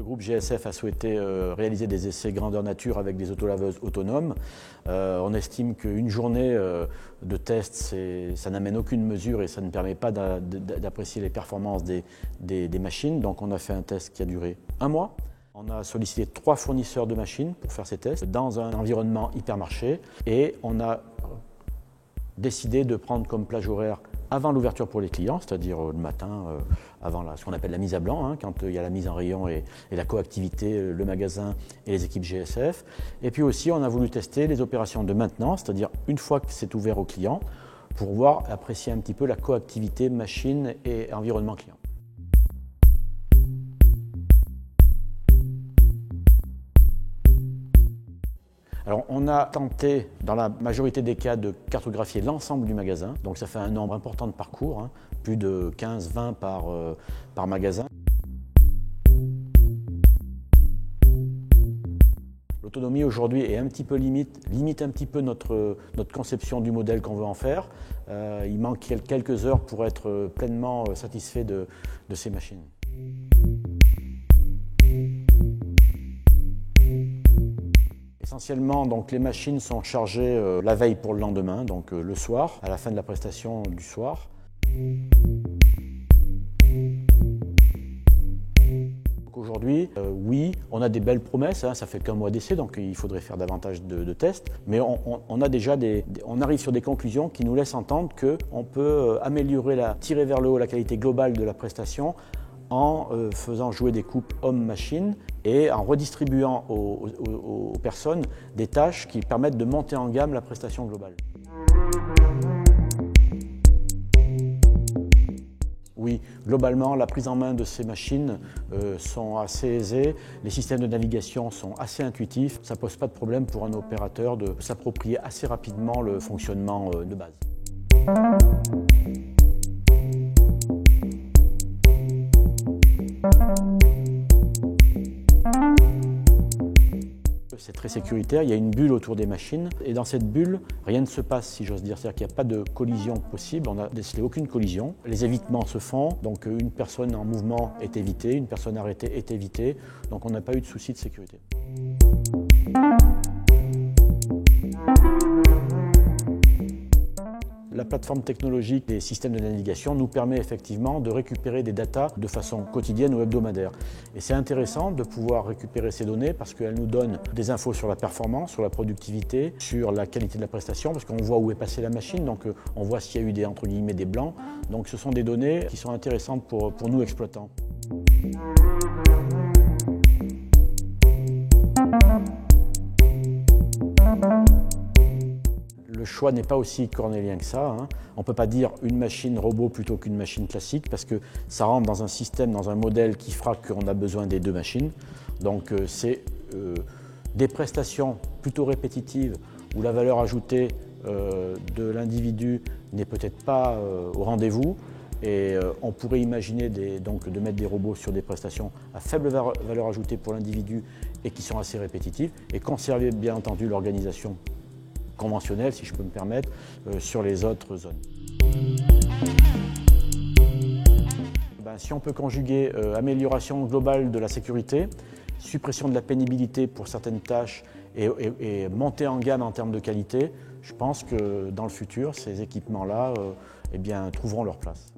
Le groupe GSF a souhaité réaliser des essais grandeur nature avec des autolaveuses autonomes. On estime qu'une journée de test, ça n'amène aucune mesure et ça ne permet pas d'apprécier les performances des machines. Donc on a fait un test qui a duré 1 mois. On a sollicité 3 fournisseurs de machines pour faire ces tests dans un environnement hypermarché et on a décidé de prendre comme plage horaire avant l'ouverture pour les clients, c'est-à-dire le matin, avant ce qu'on appelle la mise à blanc, quand il y a la mise en rayon et la coactivité, le magasin et les équipes GSF. Et puis aussi, on a voulu tester les opérations de maintenance, c'est-à-dire une fois que c'est ouvert aux clients, pour voir, apprécier un petit peu la coactivité machine et environnement client. Alors, on a tenté, dans la majorité des cas, de cartographier l'ensemble du magasin. Donc ça fait un nombre important de parcours, plus de 15-20 par magasin. L'autonomie aujourd'hui est un petit peu limite un petit peu notre conception du modèle qu'on veut en faire. Il manque quelques heures pour être pleinement satisfait de ces machines. Essentiellement, donc, les machines sont chargées la veille pour le lendemain, donc le soir, à la fin de la prestation du soir. Aujourd'hui, oui, on a des belles promesses, ça fait qu'1 mois d'essai, donc il faudrait faire davantage de tests, mais on a déjà on arrive sur des conclusions qui nous laissent entendre qu'on peut tirer vers le haut la qualité globale de la prestation en faisant jouer des couples homme-machine et en redistribuant aux personnes des tâches qui permettent de monter en gamme la prestation globale. Oui, globalement, la prise en main de ces machines sont assez aisées, les systèmes de navigation sont assez intuitifs, ça ne pose pas de problème pour un opérateur de s'approprier assez rapidement le fonctionnement de base. C'est très sécuritaire, il y a une bulle autour des machines et dans cette bulle, rien ne se passe, si j'ose dire. C'est-à-dire qu'il n'y a pas de collision possible, on n'a décelé aucune collision. Les évitements se font, donc une personne en mouvement est évitée, une personne arrêtée est évitée, donc on n'a pas eu de souci de sécurité. La plateforme technologique des systèmes de navigation nous permet effectivement de récupérer des datas de façon quotidienne ou hebdomadaire. Et c'est intéressant de pouvoir récupérer ces données parce qu'elles nous donnent des infos sur la performance, sur la productivité, sur la qualité de la prestation, parce qu'on voit où est passée la machine, donc on voit s'il y a eu entre guillemets, des blancs. Donc ce sont des données qui sont intéressantes pour nous exploitants. Le choix n'est pas aussi cornélien que ça. On ne peut pas dire une machine robot plutôt qu'une machine classique parce que ça rentre dans un système, dans un modèle qui fera qu'on a besoin des 2 machines. Donc c'est des prestations plutôt répétitives où la valeur ajoutée de l'individu n'est peut-être pas au rendez-vous. Et on pourrait imaginer de mettre des robots sur des prestations à faible valeur ajoutée pour l'individu et qui sont assez répétitives et conserver bien entendu l'organisation conventionnelle, si je peux me permettre, sur les autres zones. Si on peut conjuguer amélioration globale de la sécurité, suppression de la pénibilité pour certaines tâches et montée en gamme en termes de qualité, je pense que dans le futur, ces équipements-là trouveront leur place.